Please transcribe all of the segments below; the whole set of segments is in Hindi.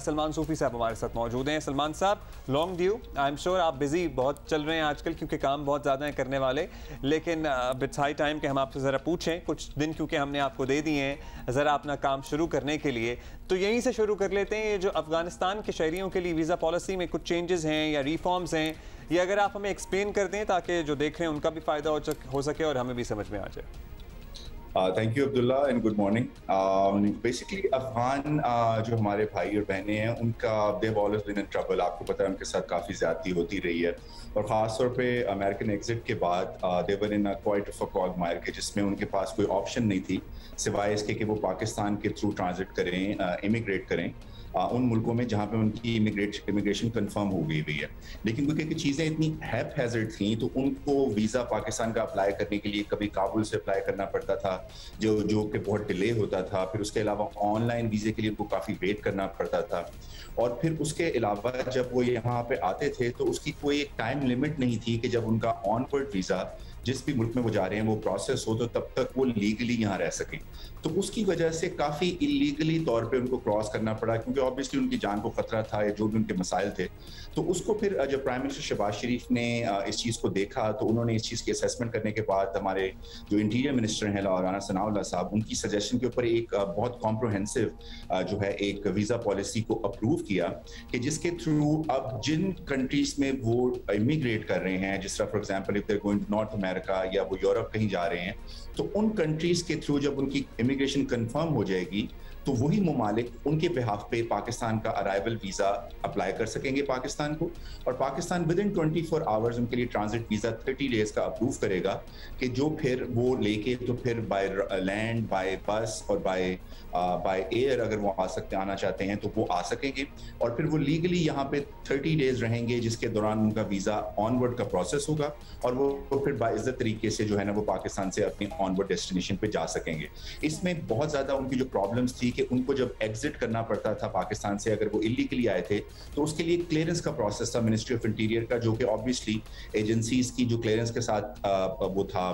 सलमान सूफी साहब हमारे साथ मौजूद हैं। सलमान साहब, long due, I am sure आप बिजी बहुत चल रहे हैं आजकल क्योंकि काम बहुत ज़्यादा है करने वाले, लेकिन इट्स हाई टाइम कि हम आपसे ज़रा पूछें कुछ दिन क्योंकि हमने आपको दे दिए हैं ज़रा अपना काम शुरू करने के लिए। तो यहीं से शुरू कर लेते हैं, ये जो अफगानिस्तान के शहरियों के लिए वीज़ा पॉलिसी में कुछ चेंजेस हैं या रिफॉर्म्स हैं, ये अगर आप हमें एक्सप्लेन कर दें ताकि जो देख रहे हैं उनका भी फ़ायदा हो सके और हमें भी समझ में आ जाए। Thank you Abdullah and good morning. Basically Afghan जो हमारे भाई और बहनें हैं उनका देव ऑलवेज बीन इन ट्रबल। आपको पता है उनके साथ काफ़ी ज़्यादती होती रही है और ख़ास तौर पे अमेरिकन एग्जिट के बाद दे वर इन क्वाइट ऑफ अ क्वागमायर के जिसमें उनके पास कोई ऑप्शन नहीं थी सिवाय इसके कि वो पाकिस्तान के थ्रू ट्रांजिट करें, इमिग्रेट करें उन मुल्कों में जहाँ पे उनकी इमिग्रेशन कंफर्म हो गई हुई है। लेकिन क्योंकि चीज़ें इतनी हैज़ार्ड थी तो उनको वीज़ा पाकिस्तान का अप्लाई करने के लिए कभी काबुल से अप्लाई करना पड़ता था जो कि बहुत डिले होता था। फिर उसके अलावा ऑनलाइन वीज़े के लिए उनको काफ़ी वेट करना पड़ता था और फिर उसके अलावा जब वो यहाँ पे आते थे तो उसकी कोई एक टाइम लिमिट नहीं थी कि जब उनका ऑनवर्ड वीज़ा जिस भी मुल्क में वो जा रहे हैं वो प्रोसेस हो तो तब तक वो लीगली यहाँ रह सकें। तो उसकी वजह से काफ़ी इलीगली तौर पे उनको क्रॉस करना पड़ा क्योंकि ऑब्वियसली उनकी जान को खतरा था या जो भी उनके मसाइल थे। तो उसको फिर जब प्राइम मिनिस्टर शहबाज शरीफ ने इस चीज़ को देखा तो उन्होंने इस चीज़ की असेसमेंट करने के बाद हमारे जो इंटीरियर मिनिस्टर हैं राना सनाउल्लाह साहब, उनकी सजेशन के ऊपर एक बहुत कॉम्प्रोहेंसिव जो है एक वीज़ा पॉलिसी को अप्रूव किया कि जिसके थ्रू अब जिन कंट्रीज में वो इमिग्रेट कर रहे हैं, जिस तरह for example if they're going to North America या वो यूरोप कहीं जा रहे हैं, तो उन कंट्रीज के थ्रू जब उनकी इमिग्रेशन कंफर्म हो जाएगी तो वही मुमालिक उनके बिहाफ पे पाकिस्तान का अराइवल वीज़ा अप्लाई कर सकेंगे पाकिस्तान को, और पाकिस्तान विद इन 24 आवर्स उनके लिए ट्रांजिट वीज़ा 30 डेज का अप्रूव करेगा कि जो फिर वो लेके तो फिर बाय लैंड, बाय बस और बाय एयर अगर वो आना चाहते हैं तो वो आ सकेंगे और फिर वो लीगली यहाँ पे 30 डेज रहेंगे जिसके दौरान उनका वीज़ा ऑनवर्ड का प्रोसेस होगा और वो फिर बाइज्जत तरीके से जो है ना वो पाकिस्तान से अपनी ऑनवर्ड डेस्टिनेशन पे जा सकेंगे। इसमें बहुत ज़्यादा उनकी जो प्रॉब्लम्स थी कि उनको जब एग्जिट करना पड़ता था पाकिस्तान से अगर वो इलीगली आए थे तो उसके लिए क्लियरेंस का प्रोसेस था मिनिस्ट्री ऑफ इंटीरियर का, जो कि ऑब्वियसली एजेंसीज की जो क्लियरेंस के साथ वो था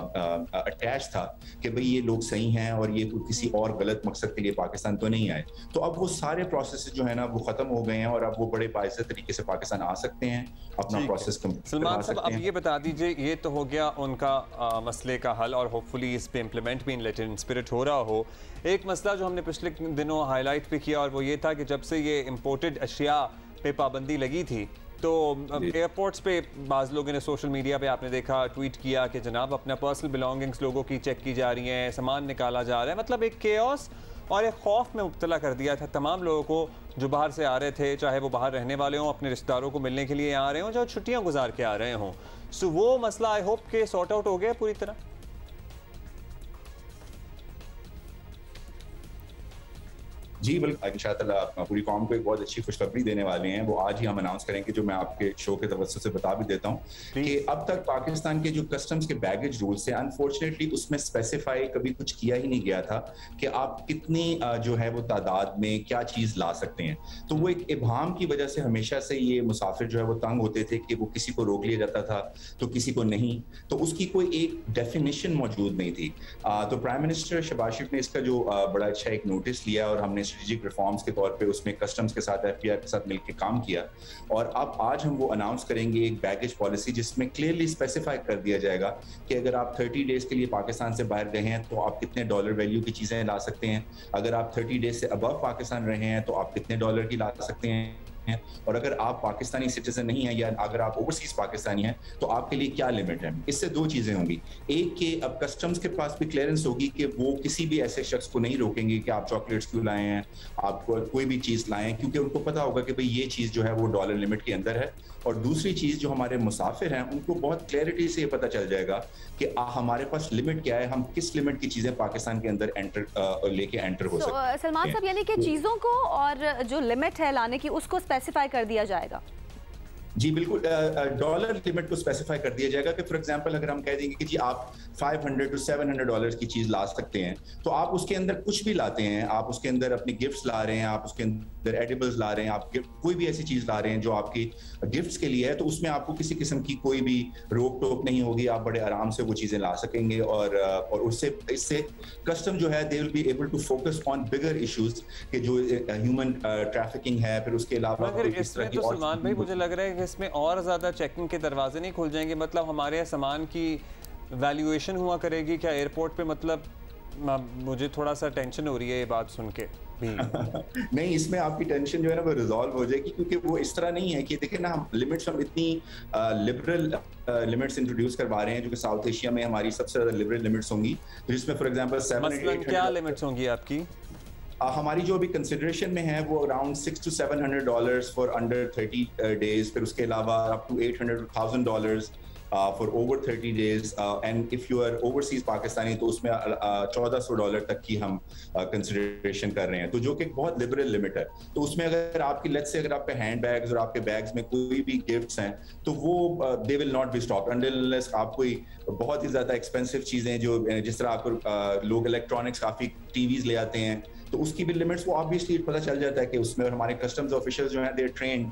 अटैच था कि भाई ये लोग सही हैं और ये किसी और गलत मकसद के लिए पाकिस्तान तो नहीं आए। तो अब वो सारे प्रोसेस जो है ना वो खत्म हो गए हैं और अब वो बड़े बाइज्जत तरीके से पाकिस्तान आ सकते हैं, अपना प्रोसेस कंप्लीट सलमान साहब, अब ये बता दीजिए, ये तो हो गया उनका मसले का हल और होपफुली इस पे इम्प्लीमेंट भी इन लेटर इन स्पिरिट हो रहा हो। एक मसला जो हमने पिछले दिनों हाईलाइट भी किया और वो ये था कि जब से ये इम्पोर्टेड अशिया पे पाबंदी लगी थी तो एयरपोर्ट्स पे बाज़ लोगों ने सोशल मीडिया पे आपने देखा ट्वीट किया कि जनाब अपना पर्सनल बिलोंगिंग्स लोगों की चेक की जा रही हैं, सामान निकाला जा रहा है। मतलब एक केओस और एक खौफ में मुब्तला कर दिया था तमाम लोगों को जो बाहर से आ रहे थे, चाहे वो बाहर रहने वाले हों, अपने रिश्तेदारों को मिलने के लिए आ रहे हों, जो छुट्टियां गुजार के आ रहे हों। सो वो मसला आई होप के सॉर्ट आउट हो गया पूरी तरह। जी बिल्कुल, इंशाअल्लाह पूरी कौम को एक बहुत अच्छी खुशखबरी देने वाले हैं। वो आज ही हम अनाउंस करेंगे, जो मैं आपके शो के तवज्जुह से बता भी देता हूँ कि अब तक पाकिस्तान के जो कस्टम्स के बैगेज रूल्स हैं अनफॉर्चुनेटली उसमें स्पेसिफाई कभी कुछ किया ही नहीं गया था कि आप कितनी जो है वो तादाद में क्या चीज़ ला सकते हैं। तो वो एक इबहाम की वजह से हमेशा से ये मुसाफिर जो है वो तंग होते थे कि वो किसी को रोक लिया जाता था तो किसी को नहीं, तो उसकी कोई एक डेफिनेशन मौजूद नहीं थी। तो प्राइम मिनिस्टर शहबाज शरीफ ने इसका जो बड़ा अच्छा एक नोटिस लिया और हमने स्ट्रेटेजिक रिफॉर्म्स के तौर पे उसमें कस्टम्स के साथ एफबीआई के साथ मिलकर काम किया और अब आज हम वो अनाउंस करेंगे एक बैगेज पॉलिसी जिसमें क्लियरली स्पेसिफाई कर दिया जाएगा कि अगर आप 30 डेज के लिए पाकिस्तान से बाहर गए हैं तो आप कितने डॉलर वैल्यू की चीज़ें ला सकते हैं, अगर आप 30 डेज से अबव पाकिस्तान रहे हैं तो आप कितने डॉलर की ला सकते हैं, और अगर आप पाकिस्तानी सिटीजन नहीं है या अगर आप ओवरसीज पाकिस्तानी हैं तो आपके लिए क्या लिमिट है। इससे दो चीजें होंगी, एक कि अब कस्टम्स के पास भी क्लियरेंस होगी कि वो किसी भी ऐसे शख्स को नहीं रोकेंगे कि आप चॉकलेट्स क्यों लाए हैं, आप कोई भी चीज लाएं, क्योंकि उनको पता होगा कि भाई ये चीज जो है वो डॉलर लिमिट के अंदर है। और दूसरी चीज जो हमारे मुसाफिर हैं उनको बहुत क्लैरिटी से ये पता चल जाएगा कि हमारे पास लिमिट क्या है, हम किस लिमिट की चीजें पाकिस्तान के अंदर लेके एंटर हो सकते हैं। सलमान साहब, यानी कि चीजों को और जो लिमिट है लाने की उसको स्पेसिफाई कर दिया जाएगा। जी बिल्कुल, डॉलर लिमिट को स्पेसिफाई कर दिया जाएगा कि फॉर एग्जांपल अगर हम कह देंगे कि जी आप 500 to 700 डॉलर्स की चीज ला सकते हैं, तो आप उसके अंदर कुछ भी लाते हैं, आप उसके अंदर अपनी गिफ्ट्स ला रहे हैं, आप उसके अंदर एडिबल्स ला रहे हैं, आप कोई भी ऐसी चीज ला रहे हैं जो आपकी गिफ्ट्स के लिए है, तो उसमें आपको किसी किस्म की कोई भी रोक टोक नहीं होगी, आप बड़े आराम से वो चीजें ला सकेंगे। और उससे इससे कस्टम जो है they will be able to focus on bigger issues के जो ह्यूमन ट्रैफिकिंग है, फिर उसके अलावा इसमें तो सलमान भाई मुझे लग रहा है कि इसमें और ज़्यादा चेकिंग के दरवाजे नहीं खुल जाएंगे, मतलब हमारे यहाँ सामान की वैल्यूएशन हुआ करेगी क्या एयरपोर्ट पे? मतलब मुझे थोड़ा सा टेंशन हो रही है ये बात सुन के भी। नहीं, इसमें आपकी टेंशन जो है ना वो रिजॉल्व हो जाएगी, क्योंकि वो इस तरह नहीं है कि देखिए ना, हम लिमिट्स हम इतनी लिबरल लिमिट्स इंट्रोड्यूस करवा रहे हैं जो कि साउथ एशिया में हमारी सबसे ज्यादा लिबरल लिमिट्स होंगी, तो जिसमें फॉर एग्जांपल 700 क्या लिमिट्स होंगी आपकी? हमारी जो अभी कंसिडरेशन में है वो around $600 to $700 for under 30 days, फिर उसके अलावा up to $800 to $1,000 for over 30 days, and if you are overseas Pakistani तो उसमें $1,400 तक की हम कंसिडरेशन कर रहे हैं, तो जो कि बहुत लिबरल लिमिट है। तो उसमें अगर आपकी लेट्स से अगर आपके हैंड बैग्स और आपके बैग्स में कोई भी गिफ्ट्स हैं तो वो they will not be stopped unless आप कोई बहुत ही ज्यादा एक्सपेंसिव चीजें जो जिस तरह आपको लोग इलेक्ट्रॉनिक्स काफी टीवीज ले आते हैं, तो उसकी भी लिमिट्स वो ऑब्वियसली पता चल जाता है कि उसमें, और हमारे कस्टम्स ऑफिशियल जो हैं दे ट्रेन्ड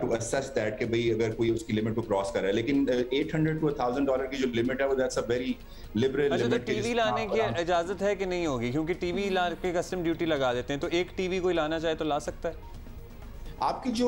टू असेस दैट कि भाई अगर कोई उसकी लिमिट को क्रॉस कर रहा है। लेकिन $800 to $1,000 की जो लिमिट है वो that's a very liberal limit. तो टीवी लाने की इजाजत है कि नहीं होगी? क्योंकि टीवी ला के कस्टम ड्यूटी लगा देते हैं, तो एक टीवी कोई लाना चाहे तो ला सकता है? आपकी जो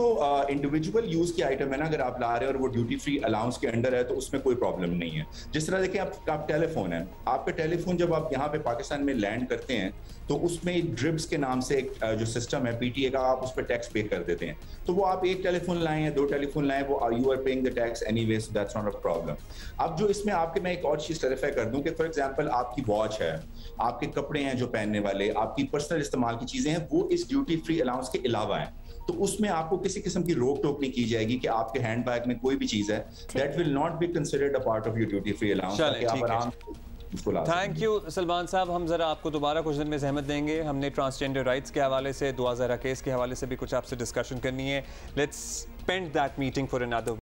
इंडिविजुअल यूज की आइटम है ना, अगर आप ला रहे हैं और वो ड्यूटी फ्री अलाउंस के अंडर है तो उसमें कोई प्रॉब्लम नहीं है। जिस तरह देखें आप टेलीफोन है, आपका टेलीफोन जब आप यहाँ पे पाकिस्तान में लैंड करते हैं तो उसमें ड्रिब्स के नाम से एक जो सिस्टम है पीटीए का, आप उस पर टैक्स पे कर देते हैं, तो वो आप एक टेलीफोन लाएं या 2 टेलीफोन लाएं, वो you are paying the tax anyway, so that's not a problem. अब जो इसमें आपके, मैं एक और चीज क्लैरिफाई कर दूं कि फॉर एग्जांपल आपकी वॉच है, आपके कपड़े हैं जो पहनने वाले, आपकी पर्सनल इस्तेमाल की चीजें हैं, वो इस ड्यूटी फ्री अलाउंस के अलावा हैं, तो उसमें आपको किसी किस्म की रोक टोक नहीं की जाएगी कि आपके हैंड बैग में कोई भी चीज है, that will not be considered a part of your duty free allowance. Thank you Salman साहब। हम जरा आपको दोबारा कुछ दिन में ज़हमत देंगे, हमने ट्रांसजेंडर राइट्स के हवाले से, दुआ ज़रा केस के हवाले से भी कुछ आपसे डिस्कशन करनी है। Let's spend that meeting for another